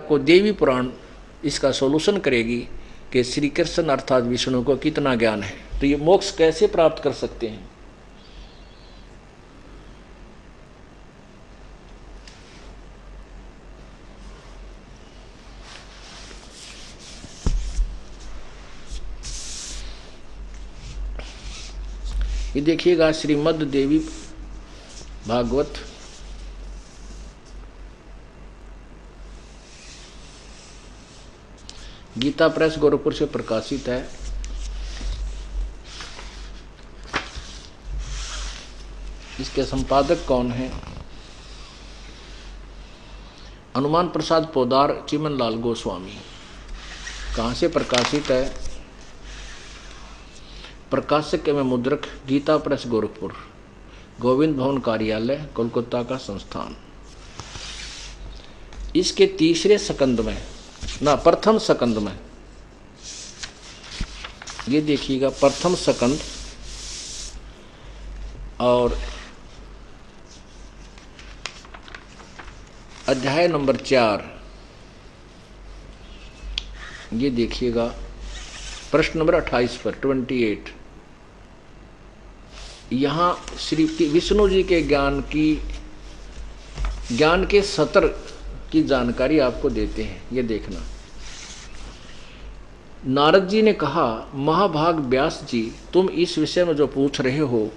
आपको देवी पुराण इसका सॉल्यूशन करेगी कि श्री कृष्ण अर्थात विष्णु को कितना ज्ञान है। तो ये मोक्ष कैसे प्राप्त कर सकते हैं। ये देखिएगा श्रीमद् देवी भागवत गीता प्रेस गोरखपुर से प्रकाशित है। इसके संपादक कौन है? हनुमान प्रसाद पोदार, चिमन लाल गोस्वामी। कहाँ से प्रकाशित है? प्रकाशक एवं मुद्रक गीता प्रेस गोरखपुर, गोविंद भवन कार्यालय, कोलकाता का संस्थान। इसके तीसरे सकंद में ना प्रथम सकंद में, ये देखिएगा प्रथम सकंद और अध्याय नंबर 4, ये देखिएगा प्रश्न नंबर 28 पर 28। यहाँ श्री विष्णु जी के ज्ञान के सतर की जानकारी आपको देते हैं। ये देखना, नारद जी ने कहा, महाभाग व्यास जी, तुम इस विषय में जो पूछ रहे हो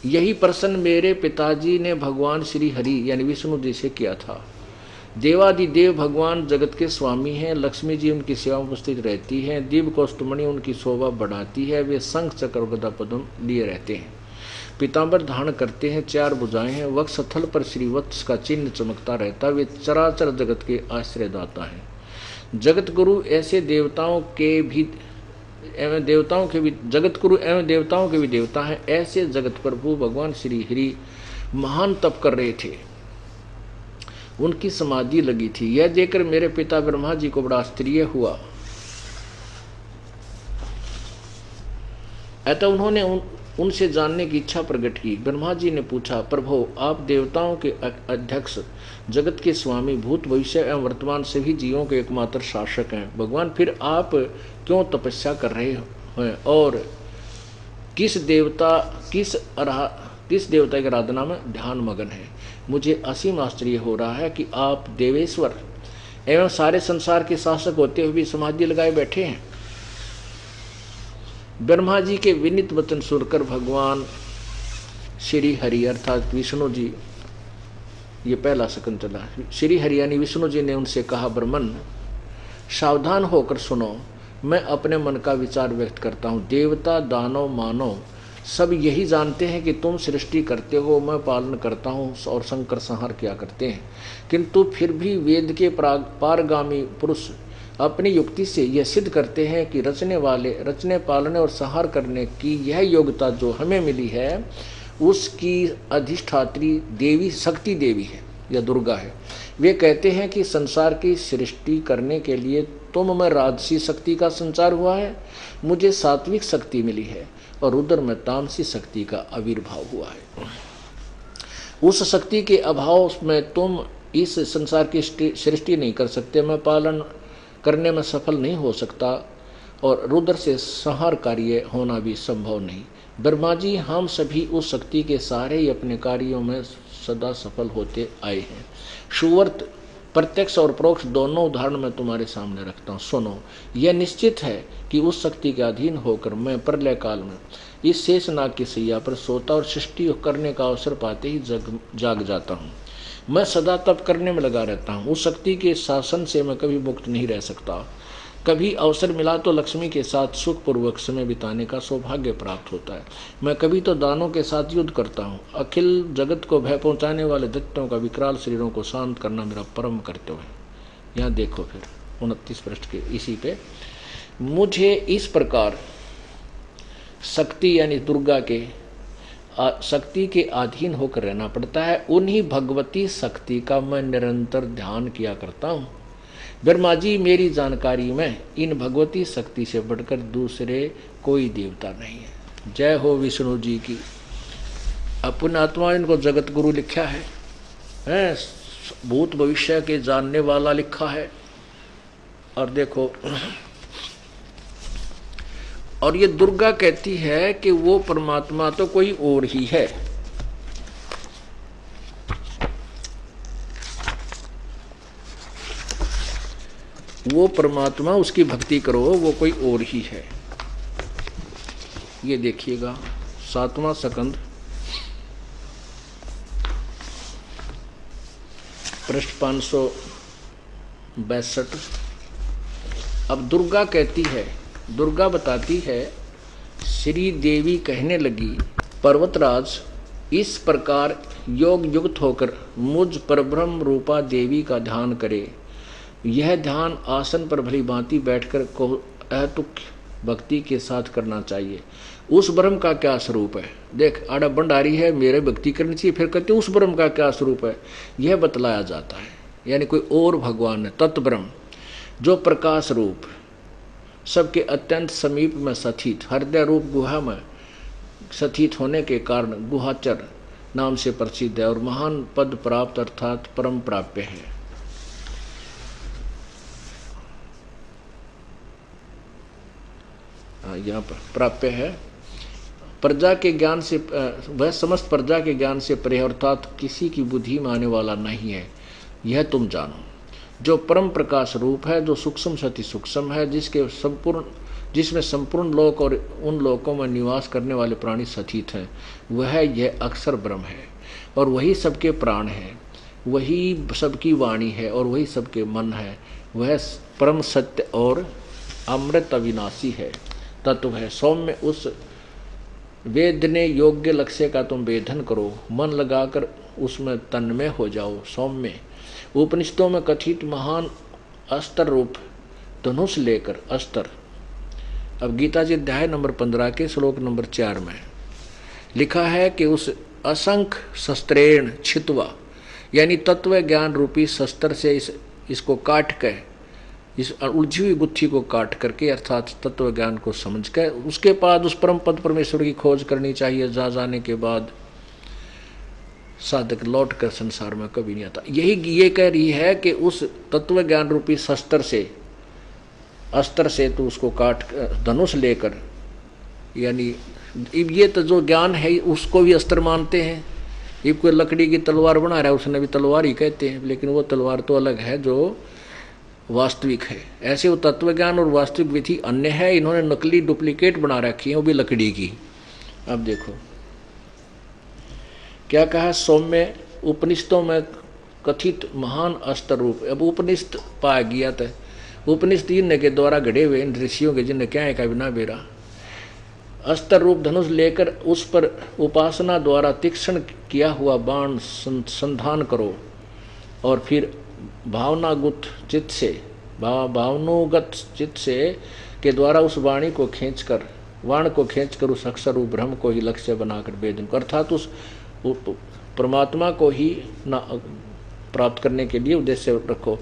यही प्रश्न मेरे पिताजी ने भगवान श्री हरि यानी विष्णु जी से किया था। देवादिदेव भगवान जगत के स्वामी हैं, लक्ष्मी जी उनकी सेवा में उपस्थित रहती हैं, दिव्य कौस्तुमणि उनकी शोभा बढ़ाती है, वे शंख चक्र गदा पद्म लिए रहते हैं, पीतांबर धारण करते हैं, 4 भुजाएं हैं, वक्षस्थल पर श्रीवत्स का चिन्ह चमकता रहता, वे चराचर जगत के आश्रयदाता हैं। जगत गुरु ऐसे देवताओं के भी जगत गुरु एवं देवताओं के भी देवता हैं। ऐसे जगत प्रभु भगवान श्री हरि महान तप कर रहे थे, उनकी समाधि लगी थी। यह देखकर मेरे पिता ब्रह्मा जी को बड़ा आश्चर्य हुआ। अतः उन्होंने उनसे जानने की इच्छा प्रकट की। ब्रह्मा जी ने पूछा, प्रभु आप देवताओं के अध्यक्ष, जगत के स्वामी, भूत भविष्य एवं वर्तमान सभी जीवों के एकमात्र शासक हैं। भगवान फिर आप क्यों तपस्या कर रहे हैं और किस देवता की आराधना में ध्यान मगन है? मुझे असीम आश्चर्य हो रहा है कि आप देवेश्वर एवं सारे संसार के शासक होते हुए भी समाधि लगाए बैठे हैं। ब्रह्मा जी के विनीत वचन सुनकर भगवान श्री हरि अर्थात विष्णु जी, ये पहला सकंद चला, श्री हरि यानी विष्णु जी ने उनसे कहा, ब्रह्मन सावधान होकर सुनो, मैं अपने मन का विचार व्यक्त करता हूँ। देवता दानव मानव सब यही जानते हैं कि तुम सृष्टि करते हो, मैं पालन करता हूँ और संकर संहार किया करते हैं, किंतु फिर भी वेद के पारगामी पुरुष अपनी युक्ति से यह सिद्ध करते हैं कि रचने पालने और संहार करने की यह योग्यता जो हमें मिली है उसकी अधिष्ठात्री देवी शक्ति देवी है या दुर्गा है। वे कहते हैं कि संसार की सृष्टि करने के लिए तुम में राजसी शक्ति का संचार हुआ है, मुझे सात्विक शक्ति मिली है और रुद्र में तामसी शक्ति का आविर्भाव हुआ है। उस शक्ति के अभाव में तुम इस संसार की सृष्टि नहीं कर सकते, मैं पालन करने में सफल नहीं हो सकता और रुद्र से संहार कार्य होना भी संभव नहीं। ब्रह्मा जी, हम सभी उस शक्ति के सहारे ही अपने कार्यों में सदा सफल होते आए हैं। सुवर्त प्रत्यक्ष और परोक्ष दोनों उदाहरण मैं तुम्हारे सामने रखता हूँ, सुनो। यह निश्चित है कि उस शक्ति के अधीन होकर मैं प्रलय काल में इस शेषनाग की सैया पर सोता और सृष्टि करने का अवसर पाते ही जाग जाता हूँ। मैं सदा तप करने में लगा रहता हूँ। उस शक्ति के शासन से मैं कभी मुक्त नहीं रह सकता। कभी अवसर मिला तो लक्ष्मी के साथ सुखपूर्वक समय बिताने का सौभाग्य प्राप्त होता है। मैं कभी तो दानों के साथ युद्ध करता हूँ। अखिल जगत को भय पहुँचाने वाले दैत्यों का विकराल शरीरों को शांत करना मेरा परम कर्तव्य है। यहाँ देखो फिर 29 पृष्ठ के इसी पे, मुझे इस प्रकार शक्ति यानी दुर्गा के शक्ति के अधीन होकर रहना पड़ता है। उन्हीं भगवती शक्ति का मैं निरंतर ध्यान किया करता हूँ। ब्रह्मा जी, मेरी जानकारी में इन भगवती शक्ति से बढ़कर दूसरे कोई देवता नहीं है। जय हो विष्णु जी की। अपने आत्मा इनको जगत गुरु लिखा है, भूत भविष्य के जानने वाला लिखा है। और देखो, और ये दुर्गा कहती है कि वो परमात्मा तो कोई और ही है। वो परमात्मा, उसकी भक्ति करो, वो कोई और ही है। ये देखिएगा 7वां स्कंद पृष्ठ 562। अब दुर्गा कहती है, दुर्गा बताती है, श्री देवी कहने लगी, पर्वतराज इस प्रकार योग युक्त होकर मुझ परब्रह्म रूपा देवी का ध्यान करे। यह ध्यान आसन पर भली भांति बैठकर को अतुक भक्ति के साथ करना चाहिए। उस ब्रह्म का क्या स्वरूप है, देख आड़ा भंडारी है, मेरे भक्ति करनी चाहिए, फिर कहते उस ब्रह्म का क्या स्वरूप है, यह बतलाया जाता है। यानी कोई और भगवान है, तत्व ब्रह्म जो प्रकाश रूप, सबके अत्यंत समीप में स्थित, हृदय रूप गुहा में स्थित होने के कारण गुहाचर नाम से प्रसिद्ध है और महान पद प्राप्त अर्थात परम प्राप्य है। यहाँ पर प्राप्य है, प्रजा के ज्ञान से, वह समस्त प्रजा के ज्ञान से परे अर्थात किसी की बुद्धि में आने वाला नहीं है, यह तुम जानो। जो परम प्रकाश रूप है, जो सूक्ष्म सति सूक्ष्म है, जिसमें संपूर्ण लोक और उन लोकों में निवास करने वाले प्राणी स्थित हैं, वह यह अक्षर ब्रह्म है और वही सबके प्राण है, वही सबकी वाणी है और वही सबके मन है। वह परम सत्य और अमृत अविनाशी है, तत्व है। सौम्य उस वेदने योग्य लक्ष्य का तुम वेधन करो, मन लगाकर उसमें तन्मय हो जाओ। सौम्य उपनिषदों में कथित महान अस्त्र रूप धनुष लेकर, अस्त्र, अब गीता जी अध्याय नंबर 15 के श्लोक नंबर 4 में लिखा है कि उस असंख्य शस्त्रेण छित्वा, यानी तत्व ज्ञान रूपी शस्त्र से इसको काट के, इस उलझी हुई गुत्थी को काट करके अर्थात तत्व ज्ञान को समझ कर उसके बाद उस परम पद परमेश्वर की खोज करनी चाहिए। जहाँ जाने के बाद साधक लौट कर संसार में कभी नहीं आता। यही ये कह रही है कि उस तत्व ज्ञान रूपी शस्त्र से, अस्त्र से तो उसको काट, धनुष लेकर, यानी ये तो जो ज्ञान है उसको भी अस्त्र मानते हैं। ये कोई लकड़ी की तलवार बना रहा है, उसने भी तलवार ही कहते हैं, लेकिन वो तलवार तो अलग है जो वास्तविक है। ऐसे वो तत्व ज्ञान और वास्तविक विधि अन्य है। इन्होंने नकली डुप्लीकेट बना रखी है, वो भी लकड़ी की। अब देखो क्या कहा, सौम्य उपनिषदों में कथित महान अस्त्र रूप। अब उपनिषद पा गया था, उपनिषद इन्हें के द्वारा घड़े हुए इन ऋषियों के, जिन्हें क्या है का बिना बेरा, अस्त्र रूप धनुष लेकर उस पर उपासना द्वारा तीक्ष्ण किया हुआ बाण संधान करो और फिर भावनागत चित्त से, भावनागत चित्त से के द्वारा उस वाणी को खींचकर, वाण को खींचकर उस अक्षर रूप ब्रह्म को ही लक्ष्य बनाकर वेदन को, अर्थात उस परमात्मा को ही प्राप्त करने के लिए उद्देश्य रखो।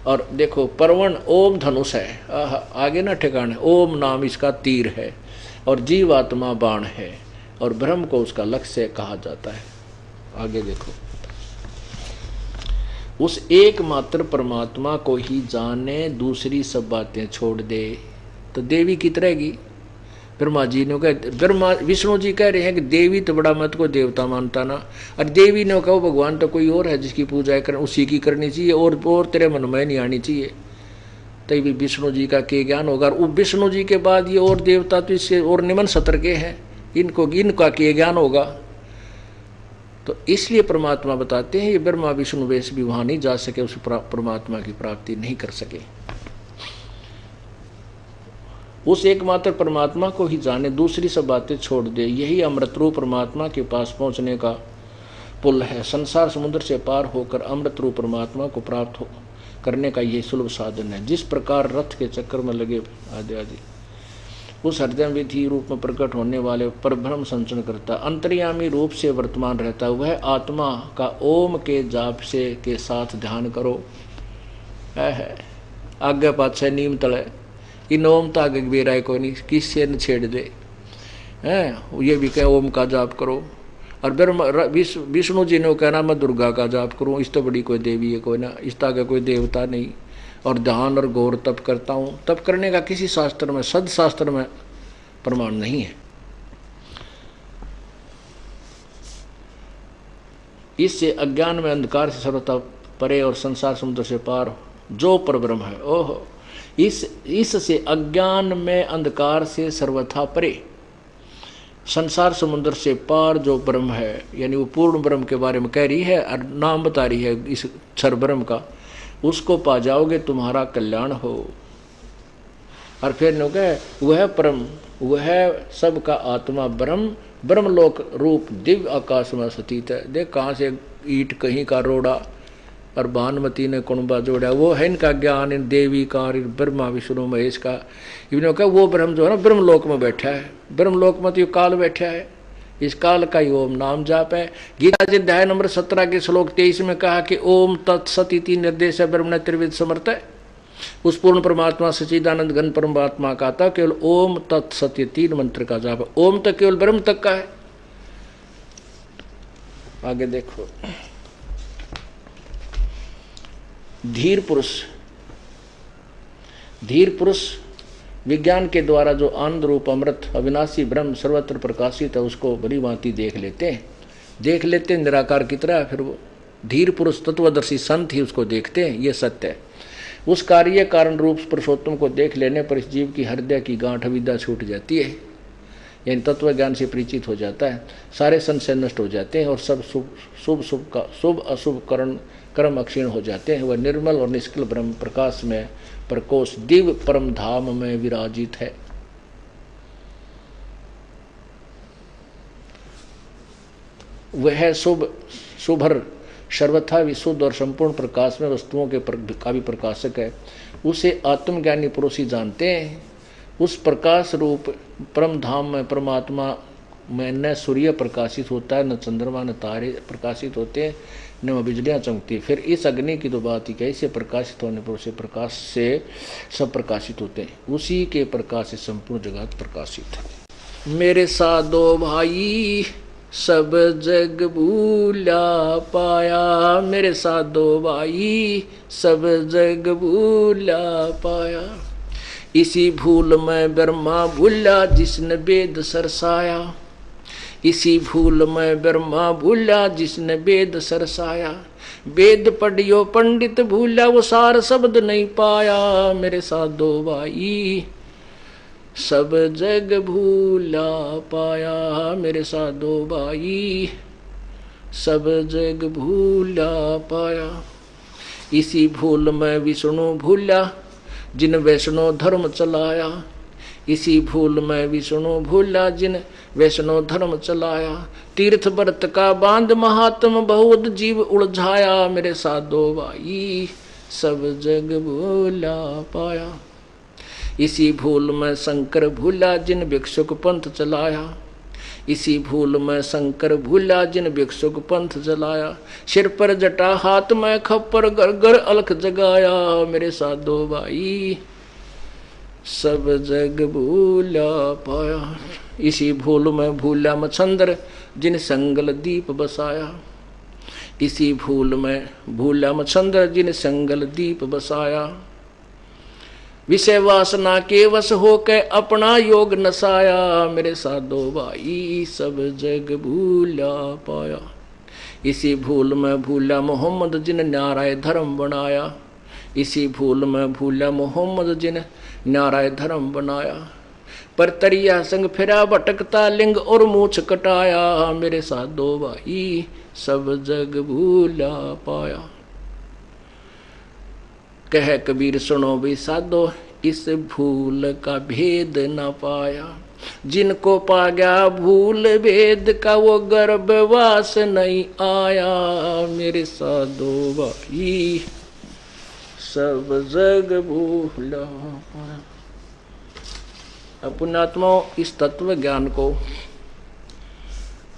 और देखो परवण ओम धनुष है, आगे ना ठिकाने, ओम नाम इसका तीर है और जीवात्मा बाण है और ब्रह्म को उसका लक्ष्य कहा जाता है। आगे देखो, उस एकमात्र परमात्मा को ही जाने, दूसरी सब बातें छोड़ दे तो देवी कित रहेगी। ब्रह्मा जी ने कहा, ब्रह्मा विष्णु जी कह रहे हैं कि देवी तो बड़ा मत को देवता मानता ना, और देवी ने कहा भगवान तो कोई और है जिसकी पूजा कर उसी की करनी चाहिए और तेरे मन में नहीं आनी चाहिए। तभी विष्णु जी का के ज्ञान होगा। और विष्णु जी के बाद ये और देवता तो इससे और निम्न सतर के हैं, इनका के ज्ञान होगा। तो इसलिए परमात्मा बताते हैं ये ब्रह्मा विष्णु वेश भी वहां नहीं जा सके, उस परमात्मा की प्राप्ति नहीं कर सके। उस एकमात्र परमात्मा को ही जाने, दूसरी सब बातें छोड़ दे, यही अमृत रूप परमात्मा के पास पहुंचने का पुल है। संसार समुद्र से पार होकर अमृत रूप परमात्मा को प्राप्त करने का यही सुलभ साधन है। जिस प्रकार रथ के चक्कर में लगे आदि आदि उस हृदय विधि रूप में प्रकट होने वाले परब्रह्म संचरण करता, अंतर्यामी रूप से वर्तमान रहता, वह आत्मा का ओम के जाप से के साथ ध्यान करो। है आगे पाछे नीम तले इन ओम ताग बेराय को नहीं, किससे न छेड़ दे। हैं ये भी कहे ओम का जाप करो। और विष्णु जी ने कहना मैं दुर्गा का जाप करूं, इस तो बड़ी कोई देवी है कोई ना, इस तरह का कोई देवता नहीं, और ध्यान और गौर तप करता हूं। तप करने का किसी शास्त्र में, सदशास्त्र में प्रमाण नहीं है। इससे अज्ञान में अंधकार से सर्वथा परे और संसार समुद्र से पार जो परब्रह्म है, ओहो, इससे अज्ञान में अंधकार से सर्वथा परे, संसार समुद्र से पार जो ब्रह्म है, यानी वो पूर्ण ब्रह्म के बारे में कह रही है और नाम बता रही है इस क्षर ब्रह्म का, उसको पा जाओगे तुम्हारा कल्याण हो। और फिर नो कहे वह परम, वह सबका आत्मा ब्रह्म, ब्रह्मलोक रूप दिव्य आकाश में स्थित है। देख कहाँ से ईट कहीं का रोड़ा और भानुमती ने कुणबा जोड़ा, वो है इनका ज्ञान, इन देवी का, ब्रह्मा विष्णु महेश का। इन्होंने कहा वो ब्रह्म जो है ना ब्रह्मलोक में बैठा है, ब्रह्मलोक में तो ये काल बैठा है, इस काल का ही ओम नाम जाप है। गीता जी अध्याय नंबर 17 के श्लोक 23 में कहा कि ओम तत्सत इति निर्देश ब्रह्म त्रिविध समर्थ है। उस पूर्ण परमात्मा सच्चिदानंद घन परमात्मा का था केवल ओम तत्सत, 3 मंत्र का जाप है। ओम तो केवल ब्रह्म तक का है। आगे देखो, धीर पुरुष, धीर पुरुष विज्ञान के द्वारा जो आनंद रूप अमृत अविनाशी ब्रह्म सर्वत्र प्रकाशित है उसको बड़ी भांति देख लेते हैं निराकार की तरह। फिर वो धीर पुरुष तत्वदर्शी संत ही उसको देखते हैं, ये सत्य है। उस कार्य कारण रूप पुरुषोत्तम को देख लेने पर इस जीव की हृदय की गांठ अविद्या छूट जाती है, यानी तत्व ज्ञान से परिचित हो जाता है, सारे संशय नष्ट हो जाते हैं और सब शुभ अशुभ कर्म अक्षीण हो जाते हैं। वह निर्मल और निष्कल ब्रह्म प्रकाश में प्रकोष्ठ दिव्य परम धाम में विराजित है। वह शुभर सर्वथा विशुद्ध और संपूर्ण प्रकाश में वस्तुओं के का भी प्रकाशक है। उसे आत्मज्ञानी पुरुष ही जानते हैं। उस प्रकाश रूप परम धाम में परमात्मा में न सूर्य प्रकाशित होता है, न चंद्रमा, न तारे प्रकाशित होते हैं, न वह बिजलियाँ चमकती है। फिर इस अग्नि की तो बात ही कैसे प्रकाशित होने पर उसे प्रकाश से सब प्रकाशित होते हैं। उसी के प्रकाश से संपूर्ण जगत प्रकाशित है। मेरे साधो भाई सब जग भूला पाया, मेरे साधो भाई सब जग भूला पाया। इसी भूल में ब्रह्मा भूला जिसने वेद सरसाया, इसी भूल में ब्रह्मा भूला जिसने वेद सरसाया। वेद पढ़ियो पंडित भूला वो सार शब्द नहीं पाया। मेरे साधो भाई सब जग भूला पाया, मेरे साधो भाई सब जग भूला पाया। इसी भूल में विष्णु भूला जिन वैष्णो धर्म चलाया, इसी भूल में विष्णु भूला जिन वैष्णो धर्म चलाया। तीर्थ व्रत का बांध महात्म बहुत जीव उलझाया। मेरे साधो भाई सब जग भूला पाया। इसी भूल में शंकर भूला जिन भिक्षुक पंथ चलाया, इसी भूल में शंकर भूला जिन भिक्षुक पंथ चलाया। सिर पर जटा हाथ में खप्पर घर घर अलख जगाया। मेरे साधो भाई सब जग भूला पाया। इसी भूल में भूला मच्छंदर जिन संगल दीप बसाया, इसी भूल में भूला मच्छंदर जिन संगल दीप बसाया। विषय वासना के वश होकर अपना योग नसाया। मेरे साधो भाई सब जग भूला पाया। इसी भूल में भूला मोहम्मद जिन न्यारा धर्म बनाया, इसी भूल में भूला मोहम्मद जिन न्यारा धर्म बनाया। पर तरिया संग फिरा भटकता लिंग और मूछ कटाया। मेरे साधो भाई सब जग भूला पाया। कह कबीर सुनो भी साधो इस भूल का भेद न पाया। जिनको पा गया भूल भेद का वो गर्भवास नहीं आया। मेरे साधो भाई सब जग भूला पाया। पुण्यात्माओं इस तत्व ज्ञान को,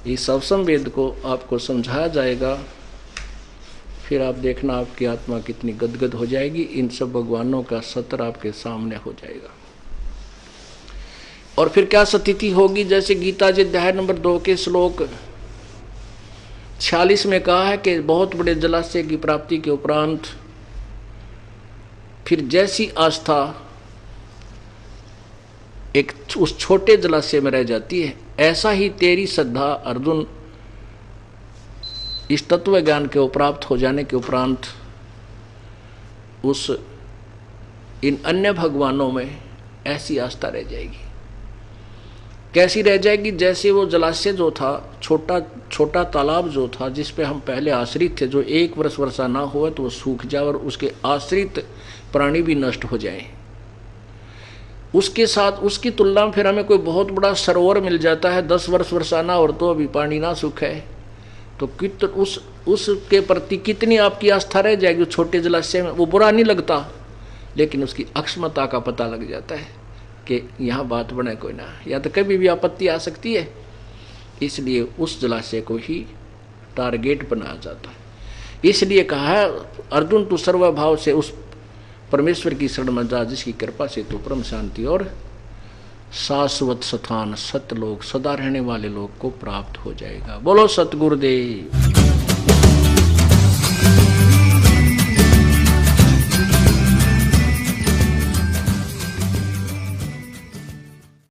इस अवसम वेद को आपको समझाया जाएगा, फिर आप देखना आपकी आत्मा कितनी गदगद हो जाएगी। इन सब भगवानों का सत्र आपके सामने हो जाएगा। और फिर क्या स्थिति होगी, जैसे गीता जी अध्याय नंबर 2 के श्लोक 46 में कहा है कि बहुत बड़े जलाशय की प्राप्ति के उपरांत फिर जैसी आस्था एक उस छोटे जलाशय में रह जाती है, ऐसा ही तेरी श्रद्धा अर्जुन इस तत्व ज्ञान के प्राप्त हो जाने के उपरांत उस इन अन्य भगवानों में ऐसी आस्था रह जाएगी। कैसी रह जाएगी? जैसे वो जलाशय जो था, छोटा तालाब जो था, जिस पे हम पहले आश्रित थे, जो 1 वर्ष वर्षा ना हो तो वो सूख जाए और उसके आश्रित प्राणी भी नष्ट हो जाए। उसके साथ उसकी तुलना में फिर हमें कोई बहुत बड़ा सरोवर मिल जाता है, 10 वर्ष वर्षा ना और तो अभी पानी ना सूखे, तो उसके प्रति कितनी आपकी आस्था रह जाएगी। छोटे जलाशय में वो बुरा नहीं लगता, लेकिन उसकी अक्षमता का पता लग जाता है कि यहाँ बात बने कोई ना, या तो कभी भी आपत्ति आ सकती है। इसलिए उस जलाशय को ही टारगेट बनाया जाता है। इसलिए कहा है अर्जुन तू सर्वभाव से उस परमेश्वर की शरण में जा, जिसकी कृपा से तू परम शांति और शाश्वत स्थान सत्यलोक सदा रहने वाले लोक को प्राप्त हो जाएगा। बोलो सतगुरुदेव।